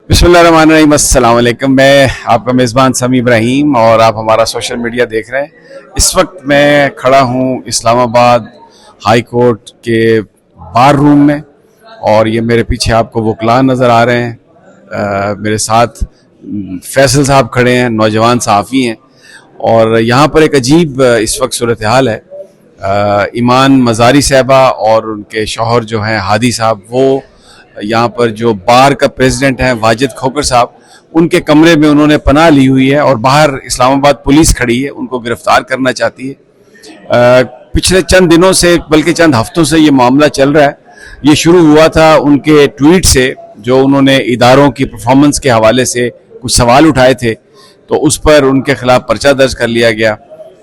बिस्मिल्लाहिर्रहमानिर्रहीम, अस्सलाम वालेकुम। मैं आपका मेज़बान समी इब्राहिम और आप हमारा सोशल मीडिया देख रहे हैं। इस वक्त मैं खड़ा हूँ इस्लामाबाद हाई कोर्ट के बार रूम में और ये मेरे पीछे आपको वकला नज़र आ रहे हैं। मेरे साथ फैसल साहब खड़े हैं, नौजवान सहाफ़ी हैं और यहाँ पर एक अजीब इस वक्त सूरत हाल है। ईमान मज़ारी साहबा और उनके शौहर जो हैं हादी साहब, वो यहाँ पर जो बार का प्रेसिडेंट है वाजिद खोकर साहब, उनके कमरे में उन्होंने पनाह ली हुई है और बाहर इस्लामाबाद पुलिस खड़ी है, उनको गिरफ्तार करना चाहती है। पिछले चंद दिनों से, बल्कि चंद हफ्तों से ये मामला चल रहा है। ये शुरू हुआ था उनके ट्वीट से, जो उन्होंने इदारों की परफॉर्मेंस के हवाले से कुछ सवाल उठाए थे, तो उस पर उनके खिलाफ पर्चा दर्ज कर लिया गया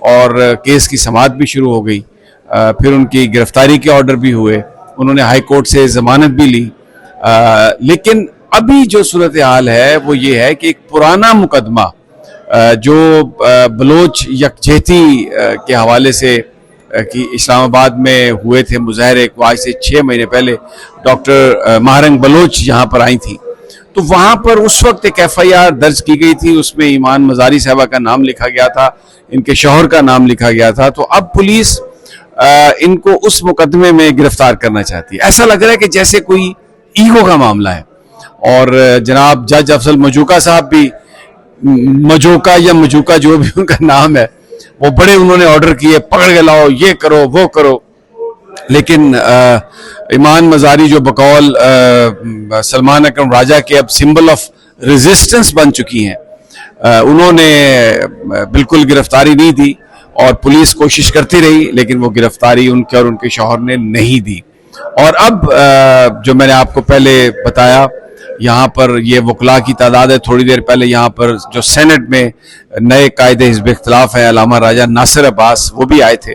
और केस की समाअत भी शुरू हो गई। फिर उनकी गिरफ्तारी के ऑर्डर भी हुए, उन्होंने हाई कोर्ट से जमानत भी ली। लेकिन अभी जो सूरत हाल है वो ये है कि एक पुराना मुकदमा जो बलोच यकजहती के हवाले से कि इस्लामाबाद में हुए थे मुजाहरे, आज से 6 महीने पहले डॉक्टर महारंग बलोच यहाँ पर आई थी, तो वहाँ पर उस वक्त एक FIR दर्ज की गई थी। उसमें ईमान मज़ारी साहबा का नाम लिखा गया था, इनके शौहर का नाम लिखा गया था। तो अब पुलिस इनको उस मुकदमे में गिरफ्तार करना चाहती है। ऐसा लग रहा है कि जैसे कोई ईगो का मामला है। और जनाब जज अफजल मजूका साहब भी, मजूका या मजूका जो भी उनका नाम है, वो बड़े उन्होंने ऑर्डर किए, पकड़ के लाओ, ये करो वो करो। लेकिन ईमान मज़ारी जो बकौल सलमान अकरम राजा के अब सिंबल ऑफ रेजिस्टेंस बन चुकी हैं, उन्होंने बिल्कुल गिरफ्तारी नहीं दी और पुलिस कोशिश करती रही, लेकिन वो गिरफ्तारी उनके और उनके शौहर ने नहीं दी। और अब जो मैंने आपको पहले बताया, यहाँ पर ये वकला की तादाद है। थोड़ी देर पहले यहाँ पर जो सेनेट में नए कायदे हिज़्ब इख्तिलाफ है, अल्लामा राजा नासिर अब्बास, वो भी आए थे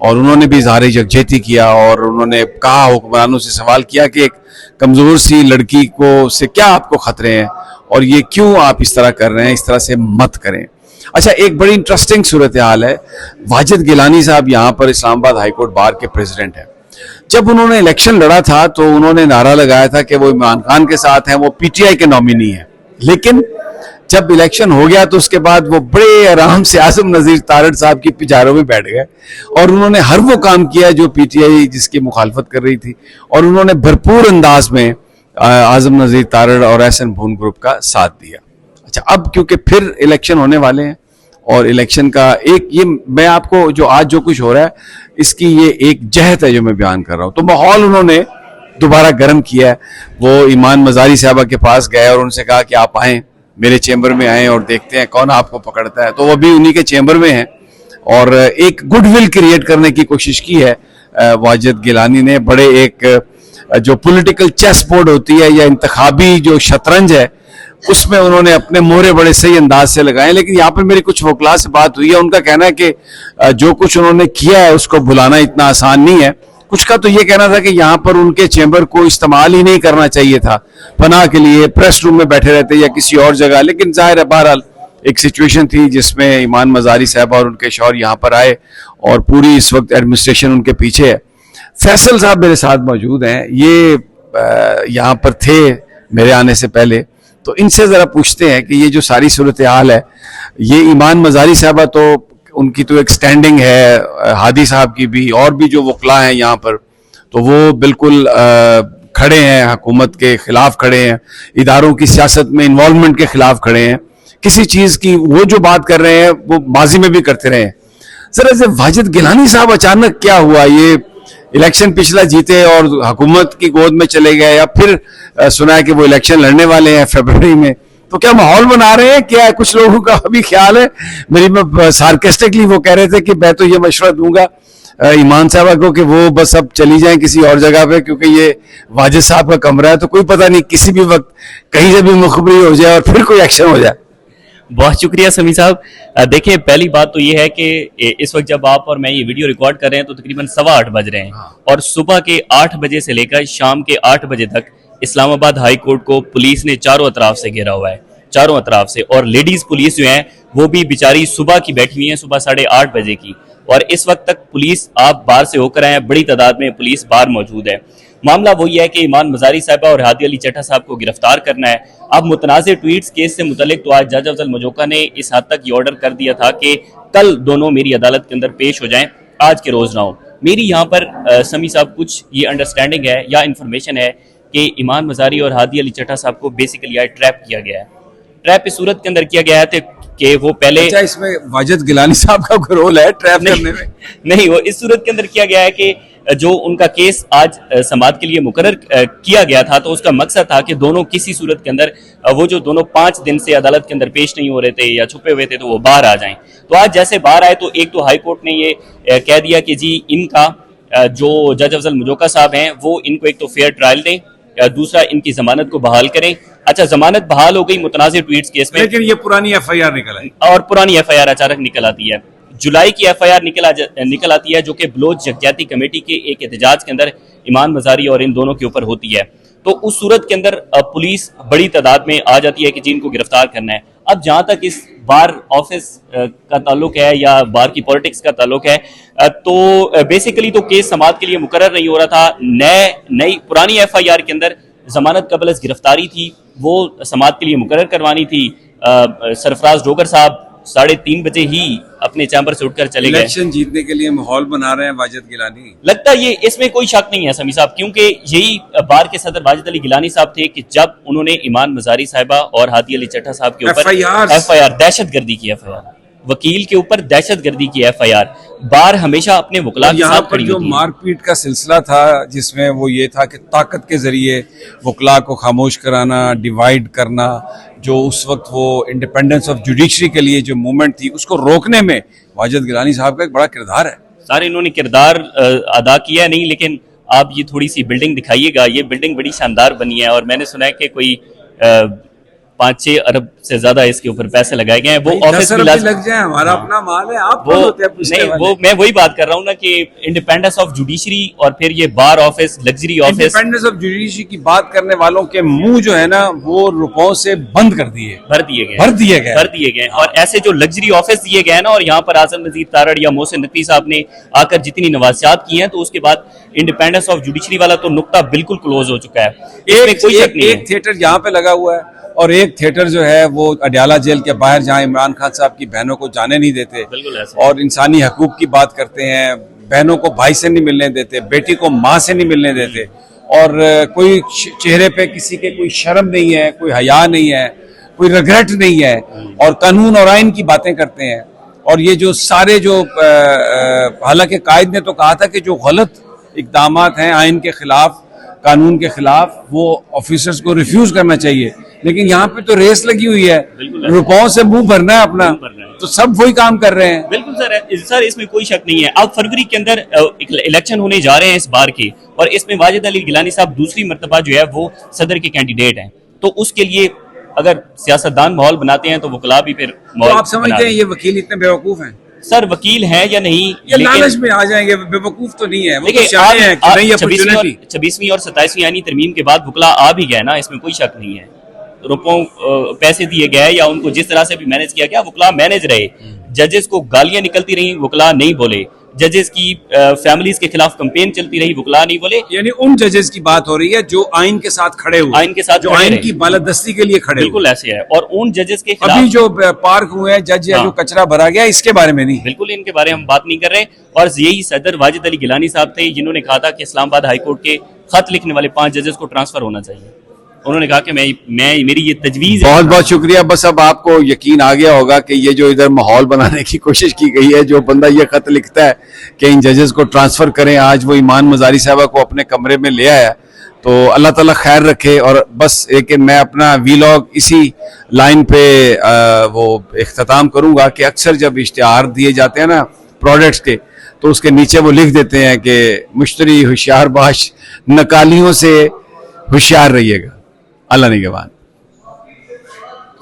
और उन्होंने भी इज़हार यकजहती किया और उन्होंने कहा, हुक्मरानों से सवाल किया कि एक कमज़ोर सी लड़की को से क्या आपको ख़तरे हैं और ये क्यों आप इस तरह कर रहे हैं, इस तरह से मत करें। अच्छा, एक बड़ी इंटरेस्टिंग सूरत हाल है। वाजिद गिलानी साहब यहाँ पर इस्लामाबाद हाई कोर्ट बार के प्रेसिडेंट हैं। जब उन्होंने इलेक्शन लड़ा था तो उन्होंने नारा लगाया था कि वो इमरान खान के साथ हैं, वो PTI के नॉमिनी हैं। लेकिन जब इलेक्शन हो गया तो उसके बाद वो बड़े आराम से आज़म नज़ीर तारड़ साहब की पिजारों में बैठ गए और उन्होंने हर वो काम किया जो PTI जिसकी मुखालफत कर रही थी, और उन्होंने भरपूर अंदाज में आज़म नज़ीर तारड़ और एहसन भून ग्रुप का साथ दिया। अच्छा, अब क्योंकि फिर इलेक्शन होने वाले हैं और इलेक्शन का एक, ये मैं आपको जो आज जो कुछ हो रहा है इसकी ये एक जहत है जो मैं बयान कर रहा हूँ। तो माहौल उन्होंने दोबारा गर्म किया है। वो ईमान मज़ारी साहबा के पास गए और उनसे कहा कि आप आएँ, मेरे चेंबर में आएँ और देखते हैं कौन आपको पकड़ता है। तो वो भी उन्हीं के चेंबर में हैं और एक गुडविल क्रिएट करने की कोशिश की है वाजिद गिलानी ने। बड़े एक जो पॉलिटिकल चेस बोर्ड होती है या इंतखाबी जो शतरंज है, उसमें उन्होंने अपने मोहरे बड़े सही अंदाज से लगाए। लेकिन यहाँ पर मेरी कुछ वकला से बात हुई है, उनका कहना है कि जो कुछ उन्होंने किया है उसको भुलाना इतना आसान नहीं है। कुछ का तो ये कहना था कि यहाँ पर उनके चेंबर को इस्तेमाल ही नहीं करना चाहिए था पनाह के लिए, प्रेस रूम में बैठे रहते या किसी और जगह। लेकिन जाहिर है, बहरहाल एक सिचुएशन थी जिसमें ईमान मज़ारी साहब और उनके शौहर यहाँ पर आए और पूरी इस वक्त एडमिनिस्ट्रेशन उनके पीछे है। फैसल साहब मेरे साथ मौजूद हैं, ये यहाँ पर थे मेरे आने से पहले, तो इनसे ज़रा पूछते हैं कि ये जो सारी सूरत हाल है, ये ईमान मज़ारी साहबा तो उनकी तो एक स्टैंडिंग है, हादी साहब की भी, और भी जो वकला हैं यहाँ पर, तो वो बिल्कुल खड़े हैं, हुकूमत के ख़िलाफ़ खड़े हैं, इदारों की सियासत में इन्वॉल्वमेंट के ख़िलाफ़ खड़े हैं। किसी चीज़ की वो जो बात कर रहे हैं वो माजी में भी करते रहे हैं। ज़रा से वाजिद गिलानी साहब अचानक क्या हुआ, ये इलेक्शन पिछला जीते और हुकूमत की गोद में चले गए, या फिर सुना है कि वो इलेक्शन लड़ने वाले हैं फरवरी में, तो क्या माहौल बना रहे हैं? क्या कुछ लोगों का अभी ख्याल है, मेरी सार्केस्टिकली वो कह रहे थे कि मैं तो ये मशवरा दूंगा ईमान साहबा को कि वो बस अब चली जाएं किसी और जगह पे, क्योंकि ये वाजिद साहब का कमरा है, तो कोई पता नहीं किसी भी वक्त कहीं से भी मुखबरी हो जाए और फिर कोई एक्शन हो जाए। बहुत शुक्रिया समी साहब। देखिए, पहली बात तो ये है कि इस वक्त जब आप और मैं ये वीडियो रिकॉर्ड कर रहे हैं तो तकरीबन 8:15 बज रहे हैं और सुबह के 8 बजे से लेकर शाम के 8 बजे तक इस्लामाबाद हाई कोर्ट को पुलिस ने चारों अतराफ से घेरा हुआ है, चारों अतराफ से। और लेडीज पुलिस जो है वो भी बेचारी सुबह की बैठी हुई है, सुबह 8:30 बजे की। और इस वक्त तक पुलिस, आप बाहर से होकर आए, बड़ी तादाद में पुलिस बाहर मौजूद है। मामला वही है कि ईमान मजारी साहिबा और हादी अली चट्टा साहब को गिरफ्तार करना है। अब मुतनाज़ ट्वीट्स केस से मुतल्लिक तो आज जज अफजल मजोका ने इस हद तक ये ऑर्डर कर दिया था कि कल दोनों मेरी अदालत के अंदर पेश हो जाएं, आज के रोज ना हो। मेरी यहाँ पर समी साहब कुछ ये अंडरस्टैंडिंग है या इंफॉर्मेशन है कि ईमान मजारी और हादी अली चट्टा साहब को बेसिकली आज ट्रैप किया गया है। ट्रैप इस सूरत के अंदर किया गया है कि वो पहले अच्छा, इसमें वाजिद गिलानी साहब का कोई रोल है ट्रैप करने में? नहीं, वो इस सूरत के अंदर किया गया है कि जो उनका केस आज समाअत के लिए मुकर्रर किया गया था, तो उसका मकसद था कि दोनों किसी सूरत के अंदर वो जो दोनों 5 दिन से अदालत के अंदर पेश नहीं हो रहे थे या छुपे हुए थे, तो वो बाहर आ जाएं। तो आज जैसे बाहर आए तो एक तो हाई कोर्ट ने ये कह दिया कि जी इनका जो जज अफजल मजोका साहब हैं वो इनको एक तो फेयर ट्रायल दें, दूसरा इनकी जमानत को बहाल करें। अच्छा, जमानत बहाल हो गई मुतनाज़ ट्वीट्स केस में, लेकिन ये पुरानी एफआईआर निकल आई और पुरानी एफआईआर अचानक निकल आती है। जुलाई की एफआईआर निकल आती है जो कि बलोच यकजाती कमेटी के एक एहतजाज के अंदर ईमान मजारी और इन दोनों के ऊपर होती है। तो उस सूरत के अंदर पुलिस बड़ी तादाद में आ जाती है कि जी इनको गिरफ्तार करना है। अब जहां तक इस बार ऑफिस का ताल्लुक है या बार की पॉलिटिक्स का ताल्लुक है, तो बेसिकली तो केस समाअत के लिए मुकर्रर नहीं हो रहा था। नई पुरानी एफआईआर के अंदर जमानत कबल गिरफ्तारी थी, वो समाअत के लिए मुकर्रर करवानी थी। सरफराज डोगर साहब 3:30 बजे ही अपने चैम्बर से उठकर चले गए। इलेक्शन जीतने के लिए माहौल बना रहे हैं वाजिद गिलानी। लगता है ये, इसमें कोई शक नहीं है समी साहब, क्योंकि यही बार के सदर वाजिद अली गिलानी साहब थे कि जब उन्होंने ईमान मजारी साहिबा और हादी अली चट्टा साहब के ऊपर एफआईआर दहशतगर्दी की एफआईआर, वकील के ऊपर दहशतगर्दी की एफआईआर, बार हमेशा अपने वकला के साथ खड़ी जो होती है। मारपीट का सिलसिला था जिसमें वो ये था कि ताकत के जरिए वकला को खामोश कराना, डिवाइड करना, जो उस वक्त वो इंडिपेंडेंस ऑफ जुडिशरी के लिए जो मूवमेंट थी उसको रोकने में वाजिद गिलानी साहब का एक बड़ा किरदार है। सारे इन्होंने किरदार अदा किया नहीं, लेकिन आप ये थोड़ी सी बिल्डिंग दिखाइएगा, ये बिल्डिंग बड़ी शानदार बनी है और मैंने सुना है कि कोई 5-6 अरब से ज्यादा इसके ऊपर पैसे लगाए गए हैं। वो ऑफिस भी लग जाए, हमारा अपना माल है, आप वो नहीं, वो मैं वही बात कर रहा हूँ ना कि इंडिपेंडेंस ऑफ जुडिशरी और फिर ये bar office, luxury office. Independence of judiciary की बात करने वालों के मुंह जो है ना वो रुपयों से बंद कर दिए, भर दिए गए और ऐसे जो लग्जरी ऑफिस दिए गए ना, और यहाँ पर आजम नजीर तारड़ या मोहसिन नकवी साहब ने आकर जितनी नवासियात की हैं, तो उसके बाद इंडिपेंडेंस ऑफ जुडिशरी वाला तो नुक्ता बिल्कुल क्लोज हो चुका है। एक थिएटर यहाँ पे लगा हुआ है और एक थिएटर जो है वो अडयाला जेल के बाहर, जहां इमरान खान साहब की बहनों को जाने नहीं देते और इंसानी हकूक की बात करते हैं, बहनों को भाई से नहीं मिलने देते, बेटी को माँ से नहीं मिलने देते, और कोई चेहरे पे किसी के कोई शर्म नहीं है, कोई हया नहीं है, कोई रिग्रेट नहीं है, और कानून और आइन की बातें करते हैं। और ये जो सारे जो हालांकि कायद ने तो कहा था कि जो गलत इकदामात हैं आइन के खिलाफ, कानून के खिलाफ, वो ऑफिसर्स को रिफ्यूज करना चाहिए, लेकिन यहाँ पे तो रेस लगी हुई है, रुपयों से मुंह भरना है अपना, तो सब वही काम कर रहे हैं। बिल्कुल सर, इसमें कोई शक नहीं है। अब फरवरी के अंदर इलेक्शन होने जा रहे हैं इस बार के, और इसमें वाजिद अली गिलानी साहब दूसरी मर्तबा जो है वो सदर के कैंडिडेट हैं, तो उसके लिए अगर सियासतदान माहौल बनाते हैं तो वकला भी फिर तो आप समझते हैं ये वकील इतने बेवकूफ हैं? सर वकील हैं या नहीं, ये लालच में आ जाएंगे, बेवकूफ तो नहीं है, वो तो शायद हैं कि नहीं, 26वीं और 27वीं यानी तरमीम के बाद वकला आ भी गए ना, इसमें कोई शक नहीं है। रुपयों पैसे दिए गए या उनको जिस तरह से भी मैनेज किया गया, वकला मैनेज रहे। जजेस को गालियां निकलती रही, वकला नहीं बोले। जजेस की फैमिलीज के खिलाफ कैंपेन चलती रही, वकला नहीं बोले। यानी उन जजेस की बात हो रही है जो आइन के साथ खड़े हुए, आइन के साथ जो आइन की बालादस्ती के लिए खड़े, बिल्कुल ऐसे है। और उन जजेस के खिलाफ अभी जो पार्क हुए हैं जज या जो कचरा भरा गया, इसके बारे में नहीं, बिल्कुल इनके बारे में हम बात नहीं कर रहे। और यही सदर वाजिद अली गिलानी साहब थे जिन्होंने कहा था कि इस्लामाबाद हाई कोर्ट के खत लिखने वाले 5 जजेस को ट्रांसफर होना चाहिए। उन्होंने कहा कि मेरी ये तजवीज है। बहुत बहुत शुक्रिया। बस अब आपको यकीन आ गया होगा कि ये जो इधर माहौल बनाने की कोशिश की गई है, जो बंदा ये खत लिखता है कि इन जजेस को ट्रांसफर करें, आज वो ईमान मजारी साहबा को अपने कमरे में ले आया, तो अल्लाह ताला खैर रखे। और बस एक मैं अपना वीलॉग इसी लाइन पे वो इख्तिताम करूंगा कि अक्सर जब इश्तिहार दिए जाते हैं ना प्रोडक्ट्स के, तो उसके नीचे वो लिख देते हैं कि मुश्तरी होशियार बाश, नकालियों से होशियार रहिएगा। अल्लाह निगहबान।